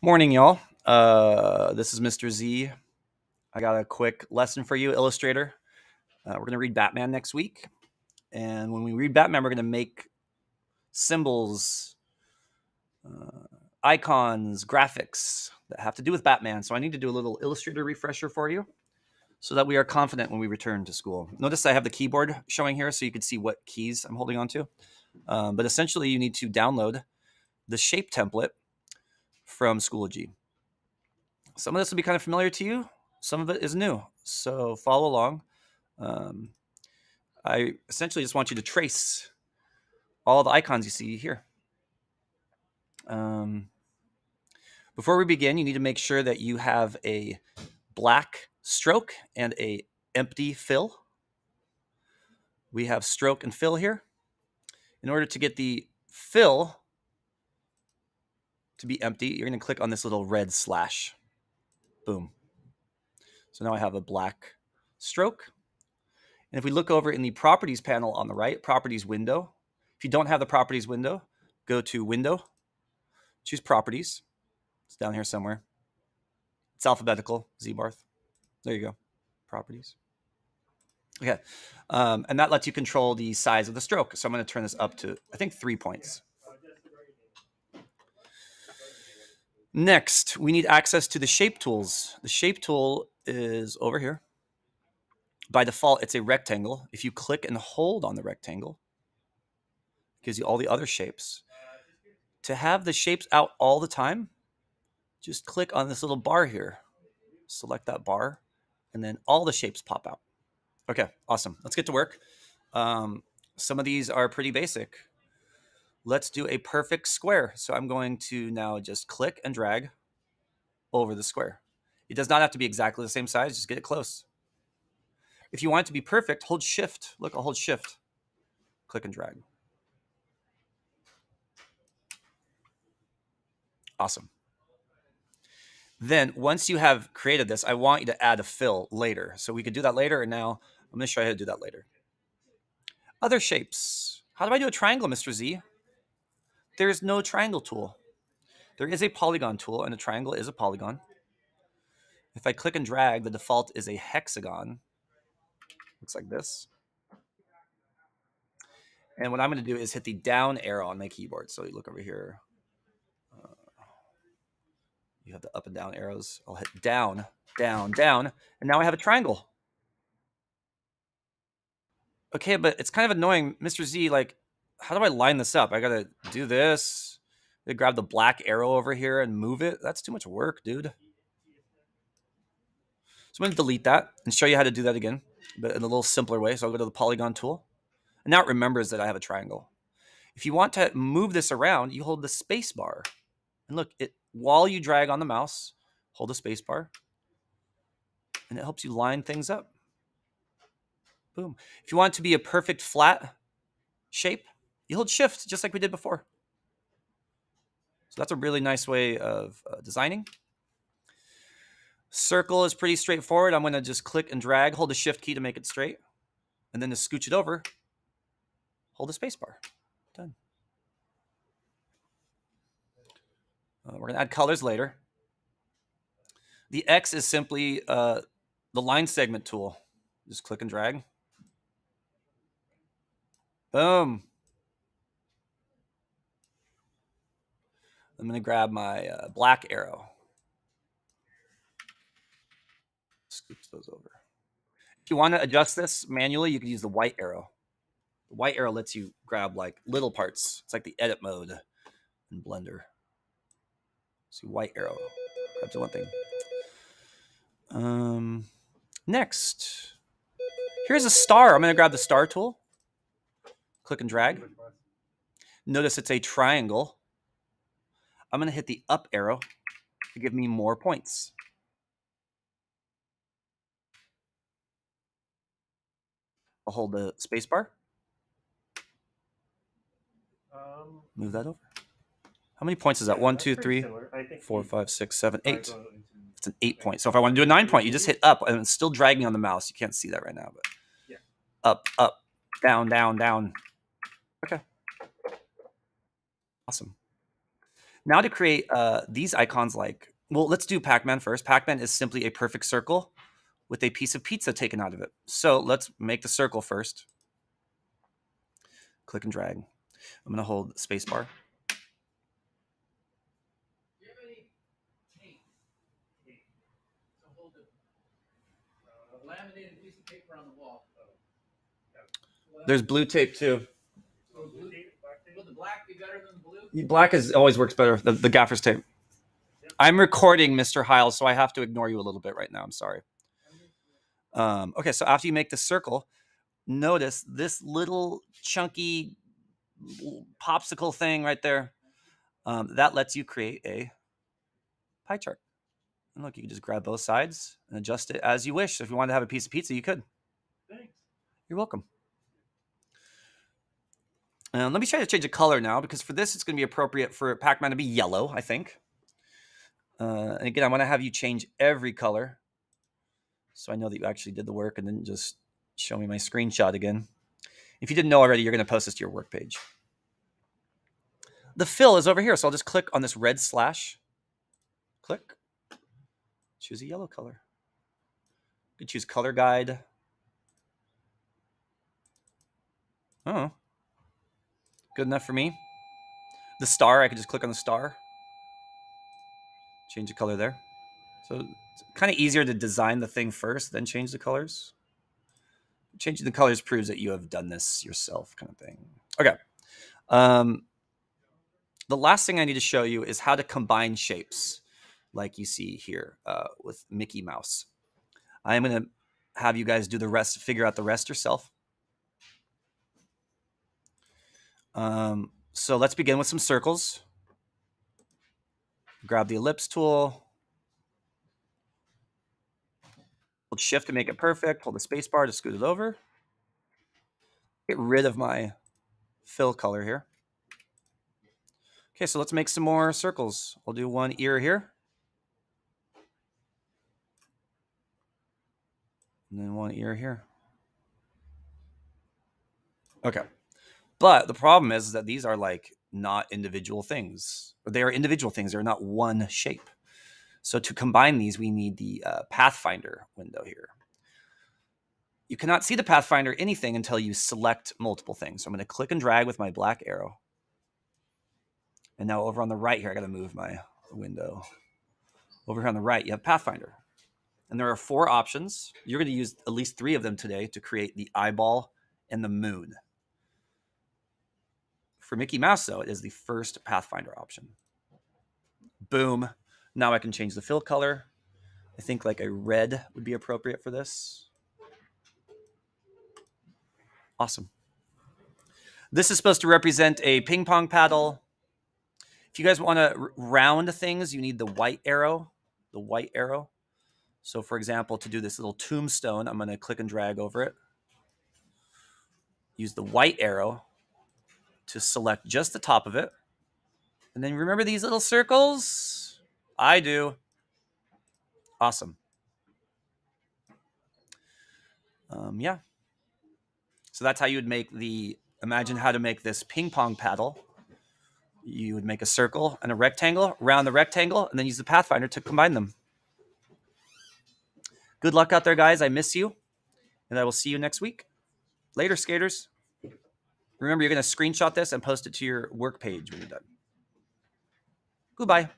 Morning, y'all. This is Mr. Z. I got a quick lesson for you, Illustrator. We're going to read Batman next week. And when we read Batman, we're going to make symbols, icons, graphics that have to do with Batman. So I need to do a little Illustrator refresher for you so that we are confident when we return to school. Notice I have the keyboard showing here so you can see what keys I'm holding on to. But essentially, you need to download the shape template from Schoology. Some of this will be kind of familiar to you. Some of it is new. So follow along. Um, I essentially just want you to trace all the icons you see here. Before we begin, you need to make sure that you have a black stroke and a empty fill. We have stroke and fill here. In order to get the fill to be empty, you're going to click on this little red slash. Boom. So now I have a black stroke. And if we look over in the properties panel on the right, properties window, if you don't have the properties window, go to window, choose properties. It's down here somewhere. It's alphabetical, Z-Barth. There you go, properties. Okay, and that lets you control the size of the stroke. So I'm going to turn this up to, I think, 3 points. Next, we need access to the shape tools. The shape tool is over here. By default, it's a rectangle. If you click and hold on the rectangle, it gives you all the other shapes. To have the shapes out all the time, just click on this little bar here. Select that bar, and then all the shapes pop out. Okay, awesome. Let's get to work. Some of these are pretty basic. Let's do a perfect square. So I'm going to now just click and drag over the square. It does not have to be exactly the same size. Just get it close. If you want it to be perfect, hold shift. Look, I'll hold shift. Click and drag. Awesome. Then once you have created this, I want you to add a fill later. So we could do that later, and now I'm going to show you how to do that later. Other shapes. How do I do a triangle, Mr. Z? There is no triangle tool. There is a polygon tool, and a triangle is a polygon. If I click and drag, the default is a hexagon. Looks like this. And what I'm going to do is hit the down arrow on my keyboard. So you look over here. You have the up and down arrows. I'll hit down, down, down. And now I have a triangle. Okay, but it's kind of annoying. Mr. Z, like, how do I line this up? I got to do this. I grab the black arrow over here and move it. That's too much work, dude. So I'm going to delete that and show you how to do that again, but in a little simpler way. So I'll go to the polygon tool. And now it remembers that I have a triangle. If you want to move this around, you hold the space bar. And look, while you drag on the mouse, hold the space bar. And it helps you line things up. Boom. If you want it to be a perfect flat shape, you hold shift just like we did before. So that's a really nice way of designing. Circle is pretty straightforward. I'm going to just click and drag, hold the shift key to make it straight. And then to scooch it over, hold the space bar. Done. We're going to add colors later. The X is simply the line segment tool. Just click and drag. Boom. I'm going to grab my black arrow. Scooch those over. If you want to adjust this manually, you can use the white arrow. The white arrow lets you grab like little parts. It's like the edit mode in Blender. See, white arrow. That's the one thing. Next, here's a star. I'm going to grab the star tool. Click and drag. Notice it's a triangle. I'm going to hit the up arrow to give me more points. I'll hold the space bar. Move that over. How many points is that? 1, 2, 3, 4, 5, 6, 7, 8. It's an 8 point. So if I want to do a 9 point, you just hit up, and it's still dragging on the mouse. You can't see that right now, but up, up, down, down, down. Okay. Awesome. Now to create these icons like, well, let's do Pac-Man first. Pac-Man is simply a perfect circle with a piece of pizza taken out of it. So let's make the circle first. Click and drag. I'm going to hold spacebar. Laminated piece of paper on the wall. There's blue tape too. Would the black be better than the blue? Black always works better. The gaffer's tape. Yep. I'm recording, Mr. Hiles, so I have to ignore you a little bit right now. I'm sorry. Okay, so after you make the circle, notice this little chunky popsicle thing right there. That lets you create a pie chart. And look, you can just grab both sides and adjust it as you wish. So if you wanted to have a piece of pizza, you could. Thanks. You're welcome. Let me try to change the color now, because for this, it's going to be appropriate for Pac-Man to be yellow, I think. And again, I want to have you change every color, so I know that you actually did the work and didn't just show me my screenshot again. If you didn't know already, you're going to post this to your work page. The fill is over here, so I'll just click on this red slash. Click. Choose a yellow color. You can choose color guide. Oh. Good enough for me. The star, I could just click on the star. Change the color there. So it's kind of easier to design the thing first, then change the colors. Changing the colors proves that you have done this yourself, kind of thing. Okay. The last thing I need to show you is how to combine shapes, like you see here with Mickey Mouse. I'm going to have you guys do the rest, figure out the rest yourself. So let's begin with some circles. Grab the ellipse tool. Hold shift to make it perfect. Hold the space bar to scoot it over. Get rid of my fill color here. Okay, so let's make some more circles. We'll do one ear here. And then one ear here. Okay. But the problem is that these are like not individual things. They are individual things. They're not one shape. So to combine these, we need the Pathfinder window here. You cannot see the Pathfinder anything until you select multiple things. So I'm going to click and drag with my black arrow. And now over on the right here, I got to move my window. Over here on the right, you have Pathfinder. And there are 4 options. You're going to use at least 3 of them today to create the eyeball and the moon. For Mickey Mouse, though, it is the first Pathfinder option. Boom. Now I can change the fill color. I think like a red would be appropriate for this. Awesome. This is supposed to represent a ping pong paddle. If you guys want to round things, you need the white arrow. The white arrow. So for example, to do this little tombstone, I'm going to click and drag over it. Use the white arrow to select just the top of it. And then remember these little circles? I do. Awesome. Yeah. So that's how you would make imagine how to make this ping pong paddle. You would make a circle and a rectangle, round the rectangle, and then use the Pathfinder to combine them. Good luck out there, guys. I miss you. And I will see you next week. Later, skaters. Remember, you're going to screenshot this and post it to your work page when you're done. Goodbye.